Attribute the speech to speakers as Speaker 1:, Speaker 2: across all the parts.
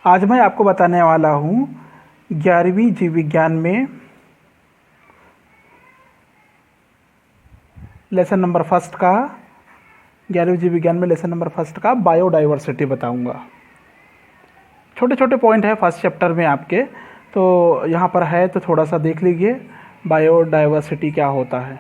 Speaker 1: आज मैं आपको बताने वाला हूँ 11वीं जीव विज्ञान में लेसन नंबर फर्स्ट का 11वीं जीव विज्ञान में लेसन नंबर फर्स्ट का बायोडाइवर्सिटी बताऊंगा। छोटे छोटे पॉइंट है फर्स्ट चैप्टर में आपके, तो यहाँ पर है तो थोड़ा सा देख लीजिए बायोडाइवर्सिटी क्या होता है।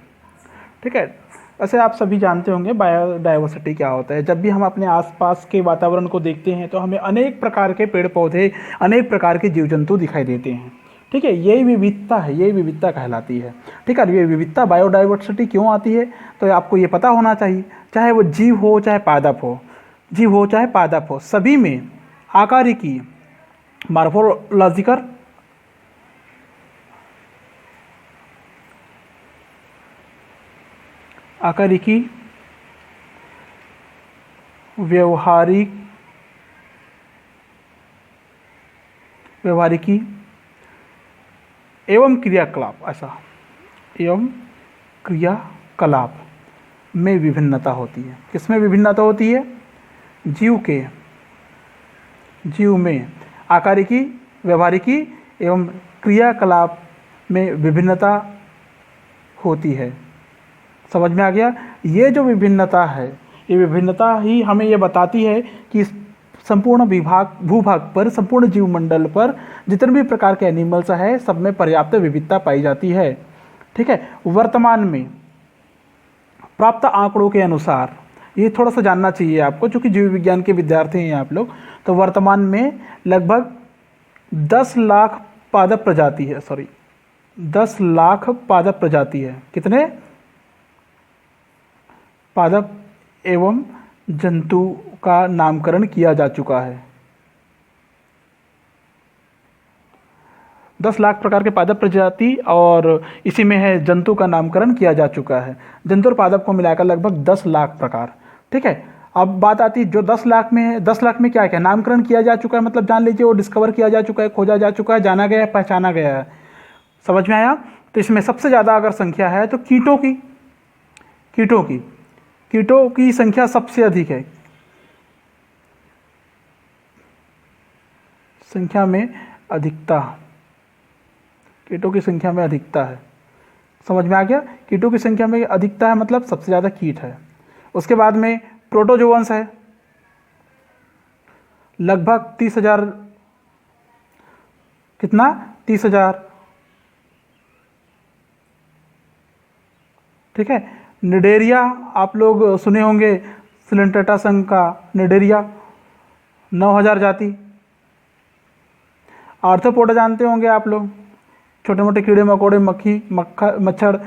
Speaker 1: ठीक है, वैसे आप सभी जानते होंगे बायोडाइवर्सिटी क्या होता है। जब भी हम अपने आसपास के वातावरण को देखते हैं तो हमें अनेक प्रकार के पेड़ पौधे, अनेक प्रकार के जीव जंतु दिखाई देते हैं। ठीक है, यही विविधता है, यही विविधता कहलाती है। ठीक है, ये विविधता बायोडाइवर्सिटी क्यों आती है तो आपको ये पता होना चाहिए। चाहे वो जीव हो चाहे पादप हो, जीव हो चाहे पादप हो, सभी में आकारिकी, मॉर्फोलॉजिकल, आकारिकी, व्यवहारिकी एवं क्रियाकलाप, ऐसा एवं क्रियाकलाप में विभिन्नता होती है। किसमें विभिन्नता होती है? जीव में आकारिकी, व्यवहारिकी एवं क्रियाकलाप में विभिन्नता होती है। समझ में आ गया? ये जो विभिन्नता है, ये विभिन्नता ही हमें ये बताती है कि संपूर्ण भूभाग पर, संपूर्ण जीवमंडल पर जितने भी प्रकार के एनिमल्स है, सब में पर्याप्त विविधता पाई जाती है। ठीक है, वर्तमान में प्राप्त आंकड़ों के अनुसार, ये थोड़ा सा जानना चाहिए आपको, चूँकि जीव विज्ञान के विद्यार्थी हैं आप लोग, तो वर्तमान में लगभग 10 लाख पादप प्रजाति है, 10 लाख पादप प्रजाति है। कितने? पादप एवं जंतु का नामकरण किया जा चुका है। 10 लाख प्रकार के पादप प्रजाति और इसी में है जंतु का नामकरण किया जा चुका है। जंतु और पादप को मिलाकर लगभग 10 लाख प्रकार। ठीक है, अब बात आती है जो 10 लाख में है, 10 लाख में क्या क्या नामकरण किया जा चुका है, मतलब जान लीजिए वो डिस्कवर किया जा चुका है, खोजा जा चुका है, जाना गया है, पहचाना गया है। समझ में आया? तो इसमें सबसे ज़्यादा अगर संख्या है तो कीटों की संख्या सबसे अधिक है। संख्या में अधिकता, कीटों की संख्या में अधिकता है। समझ में आ गया? कीटों की संख्या में अधिकता है मतलब सबसे ज़्यादा कीट है। उसके बाद में प्रोटोजोअन्स है, लगभग 30,000। कितना? 30,000। ठीक है, निडेरिया आप लोग सुने होंगे, सिलेंट्रेटा संघ का निडेरिया, 9,000 जाति। आर्थ्रोपोडा जानते होंगे आप लोग, छोटे मोटे कीड़े मकोड़े, मक्खी, मच्छर,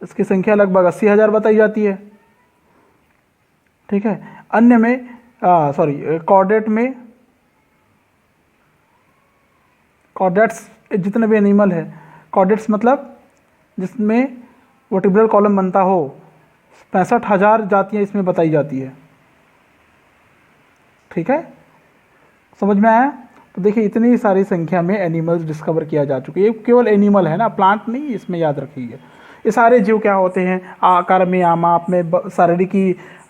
Speaker 1: इसकी संख्या लगभग 80,000 बताई जाती है। ठीक है, अन्य में कॉर्डेट्स जितने भी एनिमल है, कॉर्डेट्स मतलब जिसमें वर्टिब्रल कॉलम बनता हो, 65,000 जातियाँ इसमें बताई जाती है। ठीक है, समझ में आया? तो देखिए इतनी सारी संख्या में एनिमल्स डिस्कवर किया जा चुके हैं। ये केवल एनिमल है ना, प्लांट नहीं, इसमें याद रखिए। ये सारे जीव क्या होते हैं? आकार में, आमाप में, शारीरिक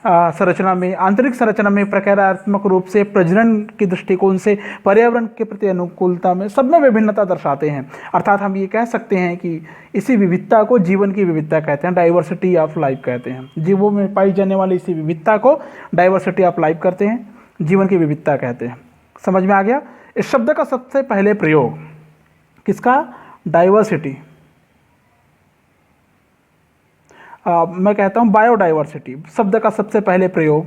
Speaker 1: संरचना में, आंतरिक संरचना में, प्रकारात्मक रूप से, प्रजनन के दृष्टिकोण से, पर्यावरण के प्रति अनुकूलता में, सब में विभिन्नता दर्शाते हैं। अर्थात हम ये कह सकते हैं कि इसी विविधता को जीवन की विविधता कहते हैं, डाइवर्सिटी ऑफ लाइफ कहते हैं। जीवों में पाई जाने वाली इसी विविधता को डाइवर्सिटी ऑफ लाइफ करते हैं, जीवन की विविधता कहते हैं। समझ में आ गया? इस शब्द का सबसे पहले प्रयोग किसका? डाइवर्सिटी। मैं कहता हूं बायोडाइवर्सिटी शब्द का सबसे पहले प्रयोग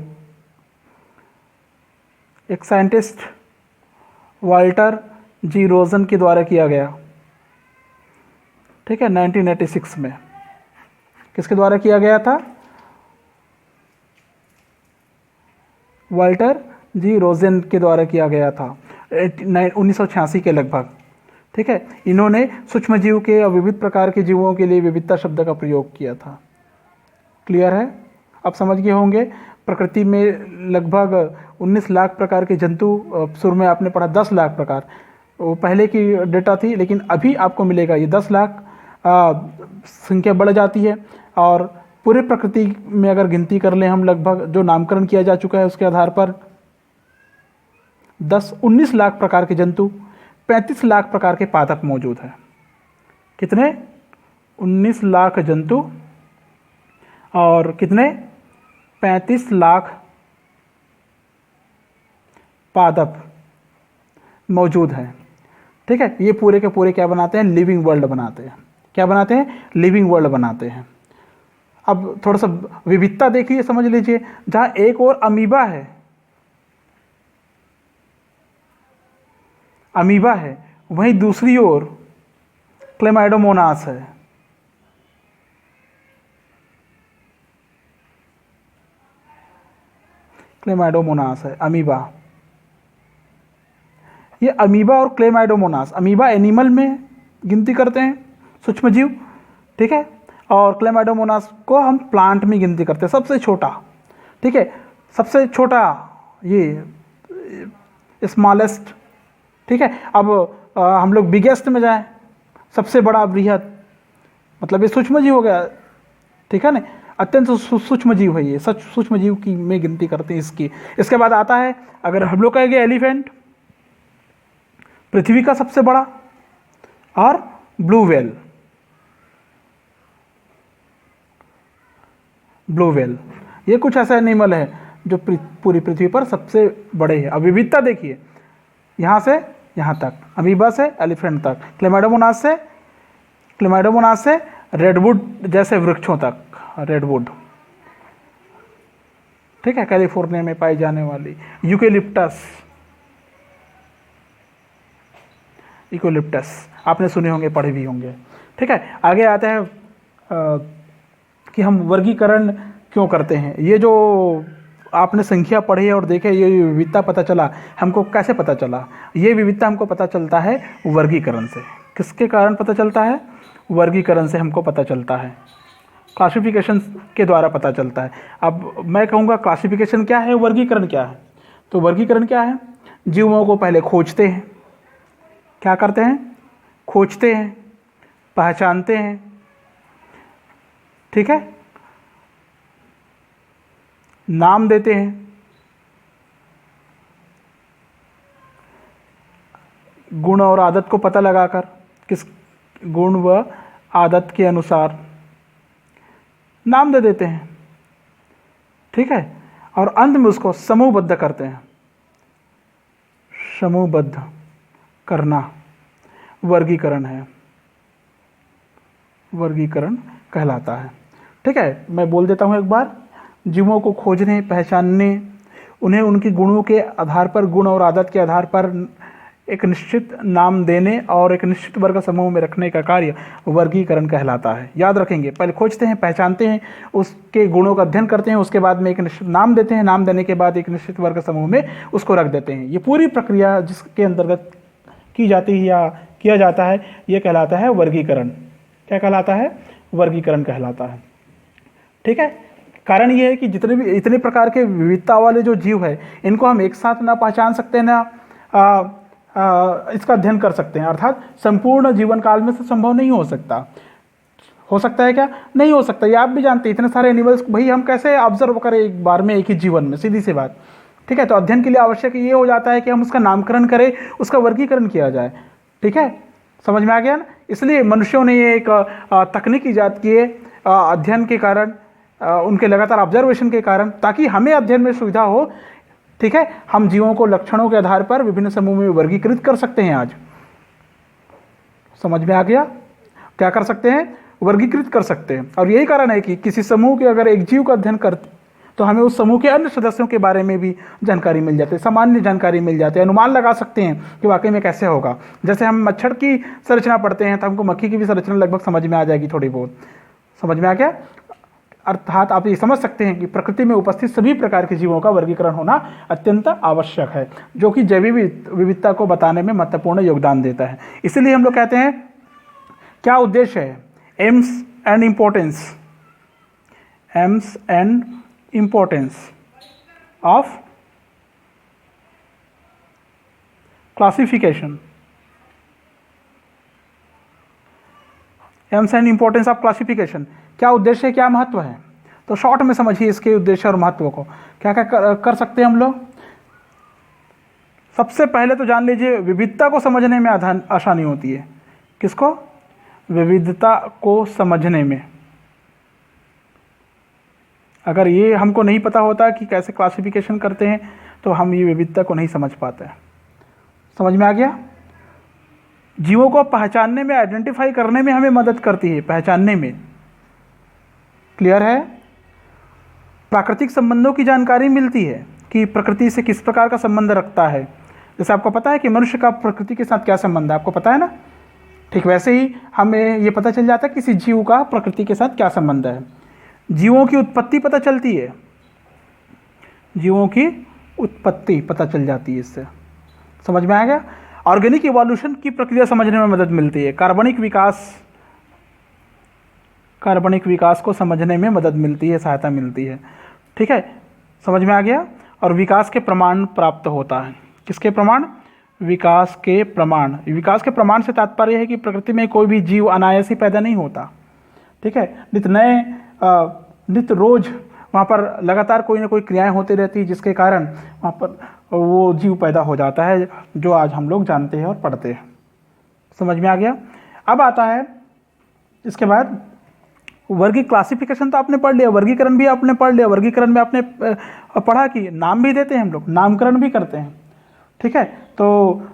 Speaker 1: एक साइंटिस्ट वाल्टर जी रोजन के द्वारा किया गया। ठीक है, 1986 में। किसके द्वारा किया गया था? वाल्टर जी रोजन के द्वारा किया गया था 1986 के लगभग। ठीक है, इन्होंने सूक्ष्म जीव के और विविध प्रकार के जीवों के लिए विविधता शब्द का प्रयोग किया था। क्लियर है? अब समझ गए होंगे। प्रकृति में लगभग 19 लाख प्रकार के जंतु, शुरू में आपने पढ़ा 10 लाख प्रकार, वो पहले की डेटा थी, लेकिन अभी आपको मिलेगा ये 10 लाख संख्या बढ़ जाती है और पूरे प्रकृति में अगर गिनती कर लें हम, लगभग जो नामकरण किया जा चुका है उसके आधार पर 19 लाख प्रकार के जंतु, 35 लाख प्रकार के पादप मौजूद हैं। कितने? 19 लाख जंतु और कितने? 35 लाख पादप मौजूद हैं। ठीक है, ये पूरे के पूरे क्या बनाते हैं? लिविंग वर्ल्ड बनाते हैं। क्या बनाते हैं? लिविंग वर्ल्ड बनाते हैं। अब थोड़ा सा विविधता देखिए, समझ लीजिए, जहां एक और अमीबा है, अमीबा है, वहीं दूसरी ओर क्लेमाइडोमोनास है। क्लेमाइडोमोनास है अमीबा। ये अमीबा और क्लेमाइडोमोनास, अमीबा एनिमल में गिनती करते हैं, सूक्ष्म जीव, ठीक है, और क्लेमाइडोमोनास को हम प्लांट में गिनती करते हैं, सबसे छोटा। ठीक है, सबसे छोटा ये स्मॉलेस्ट। ठीक है, अब हम लोग बिगेस्ट में जाएं, सबसे बड़ा बृहद, मतलब ये सूक्ष्म जीव हो गया। ठीक है ना, अत्यंत सूक्ष्म जीव है ये, सच सूक्ष्म जीव की में गिनती करते हैं इसकी। इसके बाद आता है, अगर हम लोग कहेंगे एलिफेंट, पृथ्वी का सबसे बड़ा, और ब्लू व्हेल। ब्लू व्हेल ये कुछ ऐसा एनिमल है जो पूरी पृथ्वी पर सबसे बड़े हैं। अब विविधता देखिए, यहाँ से यहाँ तक, अमीबा से एलिफेंट तक, क्लेमाइडोमोनास से रेडवुड जैसे वृक्षों तक, रेडवुड। ठीक है, कैलिफोर्निया में पाई जाने वाली यूकेलिप्टस, इकोलिप्टस आपने सुने होंगे, पढ़े भी होंगे। ठीक है, आगे आता है कि हम वर्गीकरण क्यों करते हैं। ये जो आपने संख्या पढ़ी और देखे, ये विविधता पता चला, हमको कैसे पता चला? ये विविधता हमको पता चलता है वर्गीकरण से। किसके कारण पता चलता है? वर्गीकरण से हमको पता चलता है, क्लासिफिकेशन के द्वारा पता चलता है। अब मैं कहूँगा क्लासिफिकेशन क्या है, वर्गीकरण क्या है? तो वर्गीकरण क्या है? जीवों को पहले खोजते हैं। क्या करते हैं? खोजते हैं, पहचानते हैं। ठीक है, नाम देते हैं, गुण और आदत को पता लगाकर, किस गुण व आदत के अनुसार नाम दे देते हैं। ठीक है, और अंत में उसको समूहबद्ध करते हैं। समूहबद्ध करना वर्गीकरण है, वर्गीकरण कहलाता है। ठीक है, मैं बोल देता हूँ एक बार। जीवों को खोजने, पहचानने, उन्हें उनकी गुणों के आधार पर, गुण और आदत के आधार पर एक निश्चित नाम देने और एक निश्चित वर्ग समूह में रखने का कार्य वर्गीकरण कहलाता है। याद रखेंगे, पहले खोजते हैं, पहचानते हैं, उसके गुणों का अध्ययन करते हैं, उसके बाद में एक निश्चित नाम देते हैं, नाम देने के बाद एक निश्चित वर्ग समूह में उसको रख देते हैं। ये पूरी प्रक्रिया जिसके अंतर्गत की जाती है या किया जाता है, ये कहलाता है वर्गीकरण। क्या कहलाता है? वर्गीकरण कहलाता है। ठीक है, कारण ये है कि जितने भी इतने प्रकार के विविधता वाले जो जीव है, इनको हम एक साथ ना पहचान सकते, ना इसका अध्ययन कर सकते हैं। अर्थात संपूर्ण जीवन काल में से संभव नहीं हो सकता। हो सकता है क्या? नहीं हो सकता। ये आप भी जानते हैं, इतने सारे एनिमल्स भाई हम कैसे ऑब्जर्व करें एक बार में, एक ही जीवन में, सीधी सी बात। ठीक है, तो अध्ययन के लिए आवश्यक ये हो जाता है कि हम उसका नामकरण करें, उसका वर्गीकरण किया जाए। ठीक है, समझ में आ गया ना? इसलिए मनुष्यों ने ये एक तकनीक ईजाद की है अध्ययन के कारण, उनके लगातार ऑब्जर्वेशन के कारण, ताकि हमें अध्ययन में सुविधा हो। ठीक है, हम जीवों को लक्षणों के आधार पर विभिन्न समूह में वर्गीकृत कर सकते हैं। आज समझ में आ गया? क्या कर सकते हैं? वर्गीकृत कर सकते हैं। और यही कारण है कि किसी समूह के अगर एक जीव का अध्ययन करते तो हमें उस समूह के अन्य सदस्यों के बारे में भी जानकारी मिल जाती है, सामान्य जानकारी मिल जाती है, अनुमान लगा सकते हैं कि वाकई में कैसे होगा। जैसे हम मच्छर की संरचना पढ़ते हैं तो हमको मक्खी की भी संरचना लगभग समझ में आ जाएगी, थोड़ी बहुत। समझ में आ गया? अर्थात आप ये समझ सकते हैं कि प्रकृति में उपस्थित सभी प्रकार के जीवों का वर्गीकरण होना अत्यंत आवश्यक है, जो कि जैविक विविधता को बताने में महत्वपूर्ण योगदान देता है। इसीलिए हम लोग कहते हैं, क्या उद्देश्य है? AIIMS and importance, AIIMS and importance of classification, AIIMS and importance of classification. क्या उद्देश्य है, क्या महत्व है? तो शॉर्ट में समझिए इसके उद्देश्य और महत्व को। क्या क्या कर सकते हैं हम लोग। सबसे पहले तो जान लीजिए विविधता को समझने में आसानी होती है। किसको? विविधता को समझने में। अगर ये हमको नहीं पता होता कि कैसे क्लासिफिकेशन करते हैं तो हम ये विविधता को नहीं समझ पाते हैं। समझ में आ गया? जीवों को पहचानने में, आइडेंटिफाई करने में हमें मदद करती है, पहचानने में। क्लियर है? प्राकृतिक संबंधों की जानकारी मिलती है कि प्रकृति से किस प्रकार का संबंध रखता है। जैसे आपको पता है कि मनुष्य का प्रकृति के साथ क्या संबंध है, आपको पता है ना। ठीक वैसे ही हमें ये पता चल जाता है कि किसी जीव का प्रकृति के साथ क्या संबंध है। जीवों की उत्पत्ति पता चलती है, जीवों की उत्पत्ति पता चल जाती है इससे। समझ में आ गया? ऑर्गेनिक इवोल्यूशन की प्रक्रिया समझने में मदद मिलती है। कार्बनिक विकास को समझने में मदद मिलती है, सहायता मिलती है। ठीक है, समझ में आ गया? और विकास के प्रमाण प्राप्त होता है। किसके प्रमाण? विकास के प्रमाण। विकास के प्रमाण से तात्पर्य है कि प्रकृति में कोई भी जीव अनायास ही पैदा नहीं होता। ठीक है, नित्य रोज वहाँ पर लगातार कोई ना कोई क्रियाएं होती रहती है, जिसके कारण वहाँ पर वो जीव पैदा हो जाता है जो आज हम लोग जानते हैं और पढ़ते हैं। समझ में आ गया? अब आता है इसके बाद वर्गीकरण। क्लासिफिकेशन तो आपने पढ़ लिया, वर्गीकरण भी आपने पढ़ लिया। वर्गीकरण में आपने पढ़ा कि नाम भी देते हैं हम लोग, नामकरण भी करते हैं। ठीक है, तो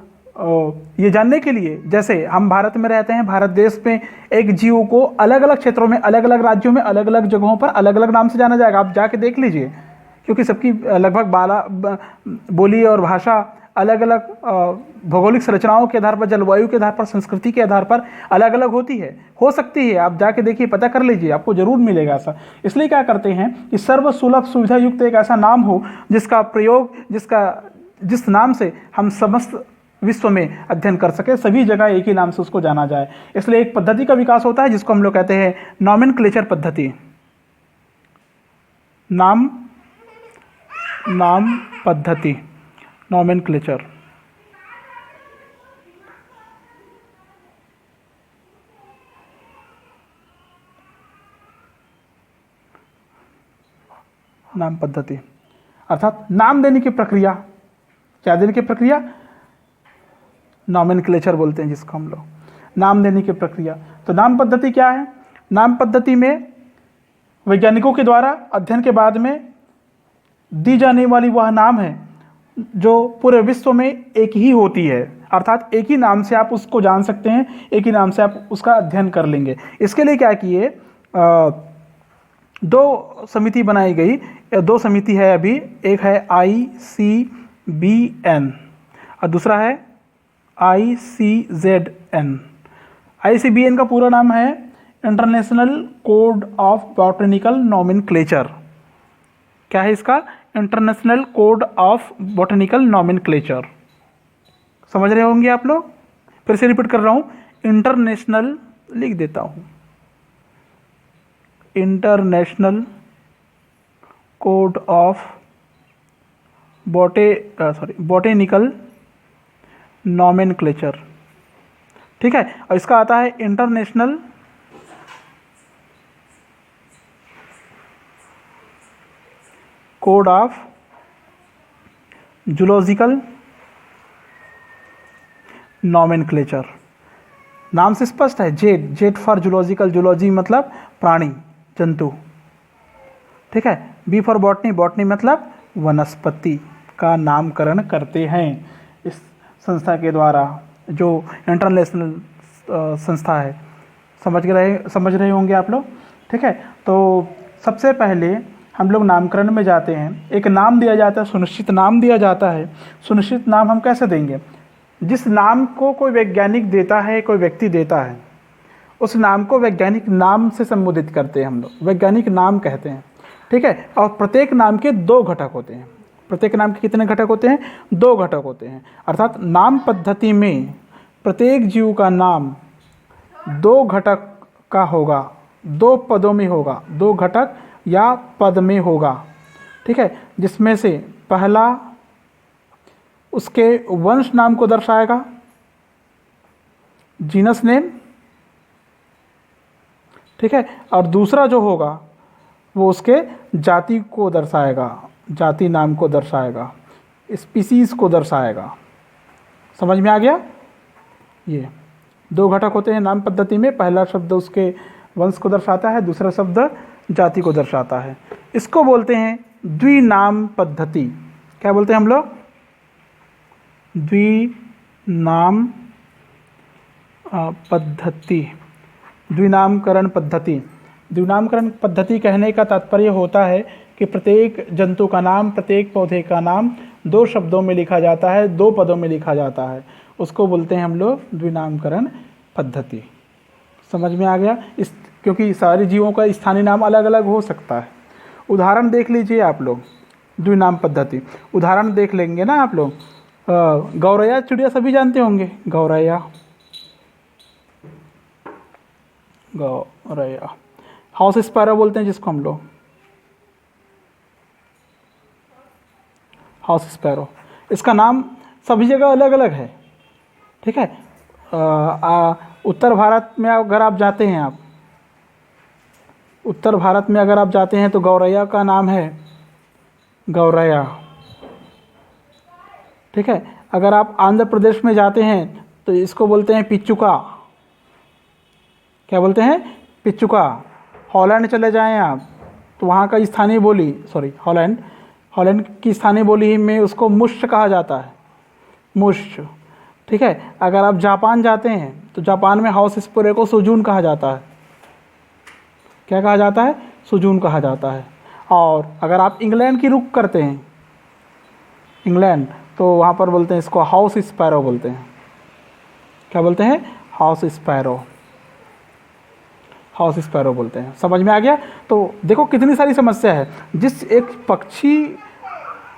Speaker 1: ये जानने के लिए, जैसे हम भारत में रहते हैं, भारत देश में एक जीव को अलग अलग क्षेत्रों में, अलग अलग राज्यों में, अलग अलग जगहों पर अलग अलग नाम से जाना जाएगा। आप जाके देख लीजिए, क्योंकि सबकी लगभग बोली और भाषा अलग अलग भौगोलिक संरचनाओं के आधार पर, जलवायु के आधार पर, संस्कृति के आधार पर अलग अलग होती है, हो सकती है। आप जाके देखिए, पता कर लीजिए, आपको जरूर मिलेगा ऐसा। इसलिए क्या करते हैं कि सर्वसुलभ सुविधा युक्त एक ऐसा नाम हो जिसका प्रयोग, जिस नाम से हम समस्त विश्व में अध्ययन कर सके, सभी जगह एक ही नाम से उसको जाना जाए। इसलिए एक पद्धति का विकास होता है जिसको हम लोग कहते हैं नॉमेनक्लेचर पद्धति। नाम पद्धति, नॉमेनक्लेचर। नाम पद्धति अर्थात नाम देने की प्रक्रिया। क्या देने की प्रक्रिया? नॉमेनक्लेचर बोलते हैं जिसको हम लोग, नाम देने की प्रक्रिया। तो नाम पद्धति क्या है? नाम पद्धति में वैज्ञानिकों के द्वारा अध्ययन के बाद में दी जाने वाली वह नाम है जो पूरे विश्व में एक ही होती है, अर्थात एक ही नाम से आप उसको जान सकते हैं, एक ही नाम से आप उसका अध्ययन कर लेंगे। इसके लिए क्या किए, दो समिति बनाई गई। दो समिति है अभी, एक है ICBN और दूसरा है ICZN। ICBN का पूरा नाम है international code of botanical nomenclature. क्या है इसका? International code of botanical nomenclature. समझ रहे होंगे आप लोग? फिर से रिपीट कर रहा हूं, इंटरनेशनल लिख देता हूं, international code of botanical nomenclature. ठीक है, और इसका आता है international code of zoological nomenclature. नाम से स्पष्ट है, जेड फॉर जूलॉजिकल, जूलॉजी मतलब प्राणी, जंतु। ठीक है, बी फॉर बॉटनी, बॉटनी मतलब वनस्पति का नामकरण करते हैं इस संस्था के द्वारा, जो इंटरनेशनल संस्था है। समझ रहे होंगे आप लोग। ठीक है, तो सबसे पहले हम लोग नामकरण में जाते हैं। एक नाम दिया जाता है, सुनिश्चित नाम दिया जाता है। सुनिश्चित नाम हम कैसे देंगे? जिस नाम को कोई वैज्ञानिक देता है, कोई व्यक्ति देता है, उस नाम को वैज्ञानिक नाम से संबोधित करते हैं हम लोग, वैज्ञानिक नाम कहते हैं। ठीक है, और प्रत्येक नाम के दो घटक होते हैं। प्रत्येक नाम के कितने घटक होते हैं? दो घटक होते हैं। अर्थात नाम पद्धति में प्रत्येक जीव का नाम दो घटक का होगा, दो पदों में होगा, दो घटक या पद में होगा। ठीक है, जिसमें से पहला उसके वंश नाम को दर्शाएगा, जीनस नेम। ठीक है, और दूसरा जो होगा वो उसके जाति को दर्शाएगा, जाति नाम को दर्शाएगा, स्पीसीज़ को दर्शाएगा। समझ में आ गया? ये दो घटक होते हैं नाम पद्धति में, पहला शब्द उसके वंश को दर्शाता है, दूसरा शब्द जाति को दर्शाता है। इसको बोलते हैं द्विनाम पद्धति। क्या बोलते हैं हम लोग? द्विनाम पद्धति, द्विनामकरण पद्धति। द्विनामकरण पद्धति कहने का तात्पर्य होता है कि प्रत्येक जंतु का नाम, प्रत्येक पौधे का नाम दो शब्दों में लिखा जाता है, दो पदों में लिखा जाता है, उसको बोलते हैं हम लोग द्विनामकरण पद्धति। समझ में आ गया? क्योंकि सारे जीवों का स्थानीय नाम अलग अलग हो सकता है। उदाहरण देख लीजिए आप लोग, द्विनाम पद्धति उदाहरण देख लेंगे ना आप लोग। गौरैया चिड़िया सभी जानते होंगे, गौरैया, गौरैया। हाउस स्पैरो बोलते हैं जिसको हम लोग, हाउस स्पैरो। इसका नाम सभी जगह अलग अलग है, ठीक है। उत्तर भारत में अगर आप जाते हैं, आप उत्तर भारत में अगर आप जाते हैं तो गौरैया का नाम है गौरैया, ठीक है। अगर आप आंध्र प्रदेश में जाते हैं तो इसको बोलते हैं पिच्चुका। क्या बोलते हैं? पिच्चुका। हॉलैंड चले जाएं आप तो वहाँ का स्थानीय बोली, हॉलैंड की स्थानीय बोली में उसको मुश्य कहा जाता है, मुश्य, ठीक है। अगर आप जापान जाते हैं तो जापान में हाउस स्पैरो को सुजून कहा जाता है। क्या कहा जाता है? सुजून कहा जाता है। और अगर आप इंग्लैंड की रुख करते हैं, इंग्लैंड, तो वहाँ पर बोलते हैं इसको हाउस स्पैरो बोलते हैं। क्या बोलते हैं? हाउस स्पैरो, हाउस स्पैरो बोलते हैं। समझ में आ गया? तो देखो कितनी सारी समस्या है। जिस एक पक्षी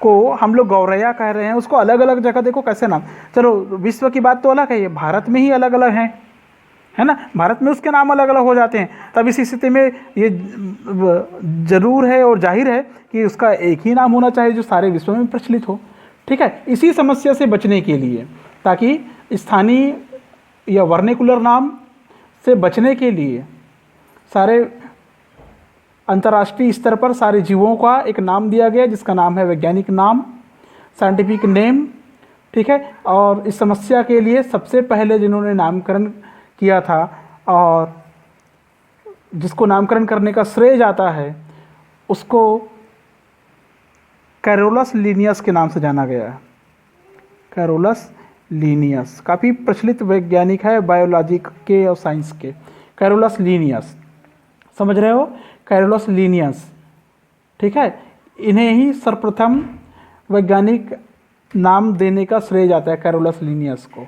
Speaker 1: को हम लोग गौरैया कह रहे हैं उसको अलग अलग जगह देखो कैसे नाम। चलो विश्व की बात तो अलग है, ये भारत में ही अलग अलग हैं, है ना। भारत में उसके नाम अलग अलग हो जाते हैं। तब इस स्थिति में ये जरूर है और जाहिर है कि उसका एक ही नाम होना चाहिए जो सारे विश्व में प्रचलित हो, ठीक है। इसी समस्या से बचने के लिए, ताकि स्थानीय या वर्निकुलर नाम से बचने के लिए सारे अंतर्राष्ट्रीय स्तर पर सारे जीवों का एक नाम दिया गया जिसका नाम है वैज्ञानिक नाम, साइंटिफिक नेम, ठीक है। और इस समस्या के लिए सबसे पहले जिन्होंने नामकरण किया था और जिसको नामकरण करने का श्रेय जाता है उसको कैरोलस लीनियस के नाम से जाना गया है। कैरोलस लीनियस काफ़ी प्रचलित वैज्ञानिक है बायोलॉजी के और साइंस के। कैरोलस लीनियस, समझ रहे हो? कैरोलस लीनियस, ठीक है। इन्हें ही सर्वप्रथम वैज्ञानिक नाम देने का श्रेय जाता है, कैरोलस लीनियस को,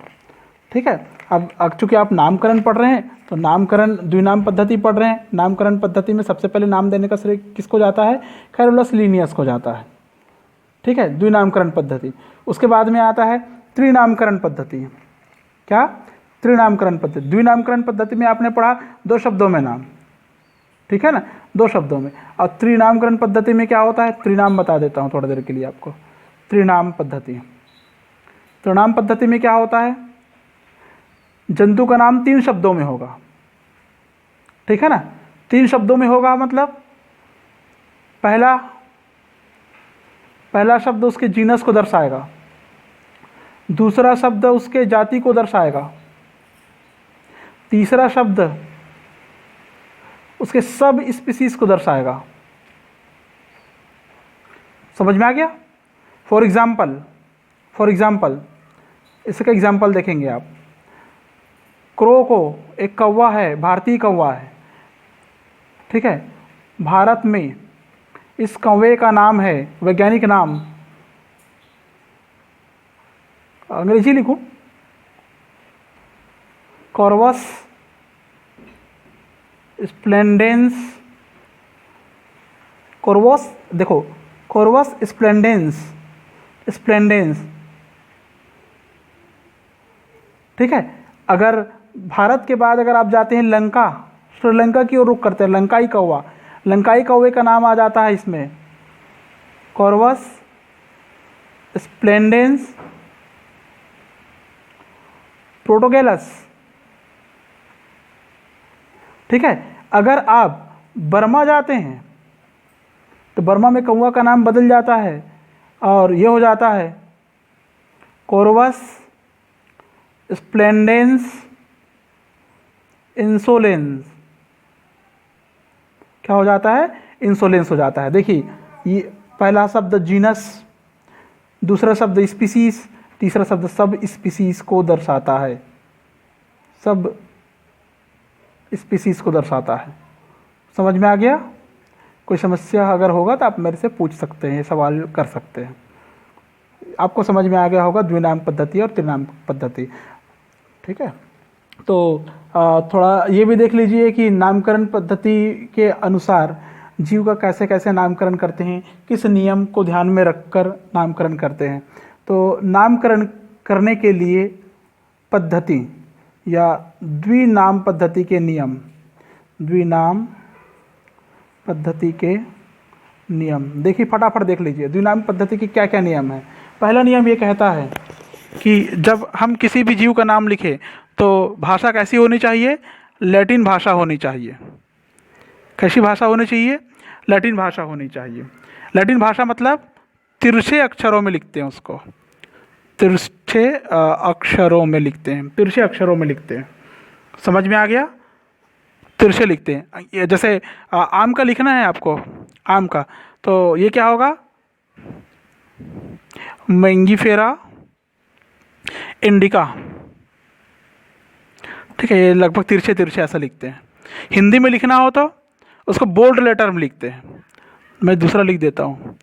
Speaker 1: ठीक है। अब चूँकि आप नामकरण पढ़ रहे हैं तो नामकरण द्विनाम पद्धति पढ़ रहे हैं। नामकरण पद्धति में सबसे पहले नाम देने का श्रेय किसको जाता है? कैरोलस लीनियस को जाता है, ठीक है, द्विनामकरण पद्धति। उसके बाद में आता है त्रिनामकरण पद्धति। क्या? त्रिनामकरण पद्धति। द्विनामकरण पद्धति में आपने पढ़ा दो शब्दों में नाम, ठीक है ना, दो शब्दों में। और त्रिनामकरण पद्धति में क्या होता है? त्रिनाम बता देता हूँ थोड़ी देर के लिए आपको। त्रिनाम पद्धति, त्रिनाम पद्धति में क्या होता है? जंतु का नाम तीन शब्दों में होगा, ठीक है ना। तीन शब्दों में होगा मतलब पहला शब्द उसके जीनस को दर्शाएगा, दूसरा शब्द उसके जाति को दर्शाएगा, तीसरा शब्द उसके सब स्पीसीज को दर्शाएगा। समझ में आ गया? फॉर एग्जाम्पल इसका एग्जाम्पल देखेंगे आप। क्रो को, एक कौवा है, भारतीय कौवा है, ठीक है। भारत में इस कौवे का नाम है, वैज्ञानिक नाम, अंग्रेजी लिखूं, कॉर्वस स्प्लेंडेंस। कॉर्वस, देखो कॉर्वस स्प्लेंडेंस, ठीक है। अगर भारत के बाद अगर आप जाते हैं लंका, श्रीलंका की ओर रुख करते हैं, लंकाई कौवा, लंकाई कौवे का नाम आ जाता है इसमें कॉर्वस स्प्लेंडेंस प्रोटोगेलस, ठीक है। अगर आप बर्मा जाते हैं तो बर्मा में कौवा का नाम बदल जाता है और ये हो जाता है कोरवस स्प्लेंडेंस इंसोलेंस। क्या हो जाता है? इंसोलेंस हो जाता है। देखिए ये पहला शब्द जीनस, दूसरा शब्द स्पीसीज, तीसरा शब्द सब स्पीसीज को दर्शाता है, सब स्पीसीज को दर्शाता है। समझ में आ गया? कोई समस्या अगर होगा तो आप मेरे से पूछ सकते हैं, सवाल कर सकते हैं। आपको समझ में आ गया होगा द्विनाम पद्धति और त्रिनाम पद्धति। ठीक है, तो थोड़ा ये भी देख लीजिए कि नामकरण पद्धति के अनुसार जीव का कैसे कैसे नामकरण करते हैं, किस नियम को ध्यान में रखकर नामकरण करते हैं। तो नामकरण करने के लिए पद्धति या द्विनाम पद्धति के नियम, द्विनाम पद्धति के नियम देखिए, फटाफट देख लीजिए द्विनाम पद्धति के क्या क्या नियम है। पहला नियम ये कहता है कि जब हम किसी भी जीव का नाम लिखें तो भाषा कैसी होनी चाहिए? लैटिन भाषा होनी चाहिए। कैसी भाषा होनी चाहिए? लैटिन भाषा होनी चाहिए। लैटिन भाषा मतलब तिरछे अक्षरों में लिखते हैं उसको, तिरछे अक्षरों में लिखते हैं, तिरछे अक्षरों में लिखते हैं। समझ में आ गया? तिरछे लिखते हैं। जैसे आम का लिखना है आपको, आम का, तो ये क्या होगा? Mangifera indica. ठीक है, ये लगभग तिरछे तिरछे ऐसा लिखते हैं। हिंदी में लिखना हो तो उसको बोल्ड लेटर में लिखते हैं। मैं दूसरा लिख देता हूँ।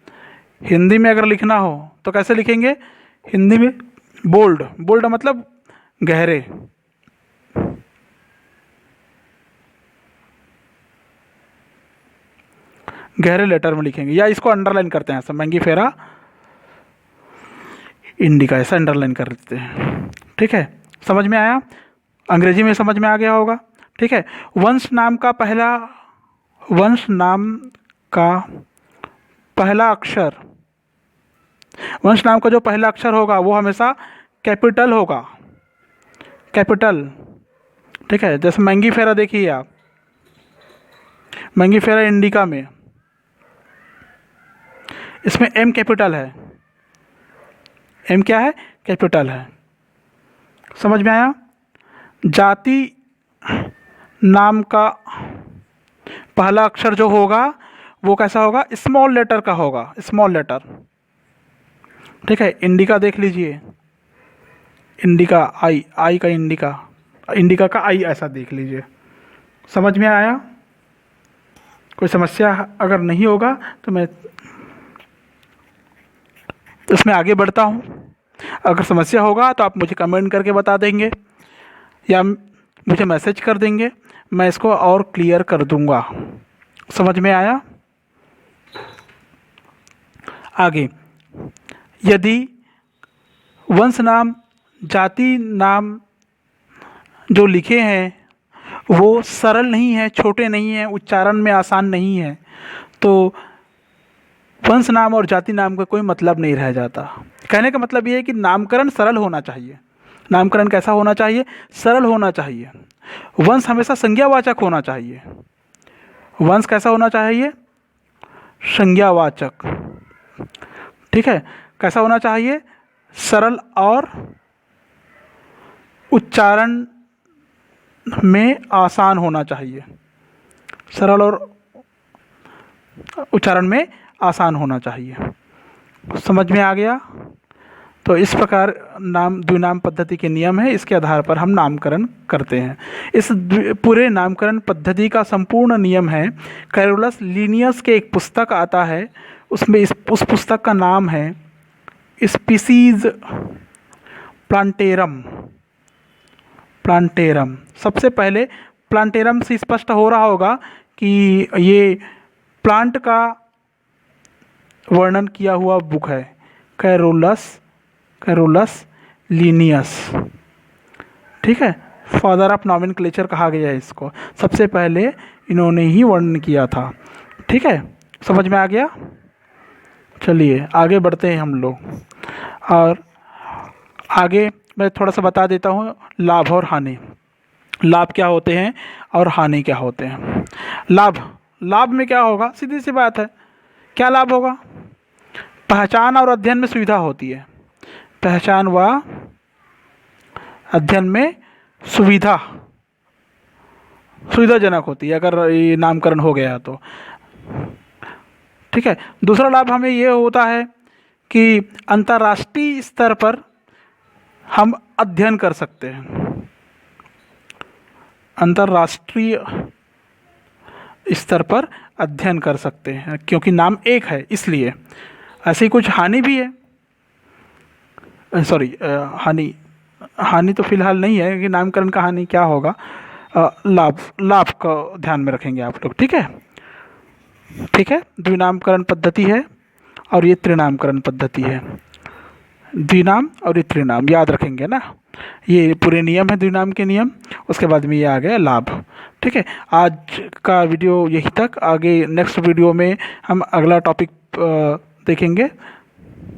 Speaker 1: हिंदी में अगर लिखना हो तो कैसे लिखेंगे? हिंदी में बोल्ड, बोल्ड मतलब गहरे, गहरे लेटर में लिखेंगे, या इसको अंडरलाइन करते हैं ऐसा, मैंगीफेरा इंडिका ऐसा अंडरलाइन कर देते हैं। ठीक है, समझ में आया? अंग्रेजी में समझ में आ गया होगा। ठीक है, वंश नाम का पहला अक्षर, वंश नाम का जो पहला अक्षर होगा वो हमेशा कैपिटल होगा, कैपिटल। ठीक है, जैसे मैंगीफेरा देखिए आप, मैंगीफेरा इंडिका में इसमें एम कैपिटल है, एम क्या है? कैपिटल है। समझ में आया? जाति नाम का पहला अक्षर जो होगा वो कैसा होगा? स्मॉल लेटर का होगा, स्मॉल लेटर। ठीक है, इंडिका देख लीजिए, इंडिका आई, आई का इंडिका, इंडिका का आई ऐसा देख लीजिए। समझ में आया? कोई समस्या अगर नहीं होगा तो मैं इसमें आगे बढ़ता हूँ। अगर समस्या होगा तो आप मुझे कमेंट करके बता देंगे या मुझे मैसेज कर देंगे, मैं इसको और क्लियर कर दूंगा। समझ में आया? आगे, यदि वंश नाम, जाति नाम जो लिखे हैं वो सरल नहीं है, छोटे नहीं हैं, उच्चारण में आसान नहीं है, तो वंश नाम और जाति नाम का कोई मतलब नहीं रह जाता। कहने का मतलब ये है कि नामकरण सरल होना चाहिए। नामकरण कैसा होना चाहिए? सरल होना चाहिए। वंश हमेशा संज्ञावाचक होना चाहिए। वंश कैसा होना चाहिए? संज्ञावाचक। ठीक है, कैसा होना चाहिए? सरल और उच्चारण में आसान होना चाहिए, सरल और उच्चारण में आसान होना चाहिए। समझ में आ गया? तो इस प्रकार द्विनाम पद्धति के नियम है, इसके आधार पर हम नामकरण करते हैं। इस पूरे नामकरण पद्धति का संपूर्ण नियम है कैरोलस लीनियस के एक पुस्तक आता है, उसमें उस पुस्तक का नाम है स्पीसीज प्लांटेरम। प्लांटेरम, सबसे पहले प्लांटेरम से स्पष्ट हो रहा होगा कि ये प्लांट का वर्णन किया हुआ बुक है, कैरोलस लीनियस। ठीक है, फादर ऑफ नॉमेनक्लेचर कहा गया है इसको, सबसे पहले इन्होंने ही वर्णन किया था। ठीक है, समझ में आ गया? चलिए आगे बढ़ते हैं हम लोग। और आगे मैं थोड़ा सा बता देता हूँ लाभ और हानि। लाभ क्या होते हैं और हानि क्या होते हैं। लाभ में क्या होगा? सीधी सी बात है क्या लाभ होगा? पहचान और अध्ययन में सुविधा होती है। पहचान व अध्ययन में सुविधाजनक होती है अगर ये नामकरण हो गया तो। ठीक है। दूसरा लाभ हमें ये होता है कि अंतर्राष्ट्रीय स्तर पर हम अध्ययन कर सकते हैं। अंतर्राष्ट्रीय स्तर पर अध्ययन कर सकते हैं क्योंकि नाम एक है इसलिए। ऐसी कुछ हानि भी है, सॉरी हानि तो फिलहाल नहीं है कि नामकरण का हानि क्या होगा। लाभ का ध्यान में रखेंगे आप लोग। ठीक है, ठीक है। द्विनामकरण पद्धति है और ये त्रिनामकरण पद्धति है। द्विनाम और ये त्रिनाम याद रखेंगे ना, ये पूरे नियम है द्विनाम के नियम। उसके बाद में ये आ गया लाभ। ठीक है, आज का वीडियो यही तक। आगे नेक्स्ट वीडियो में हम अगला टॉपिक देखेंगे।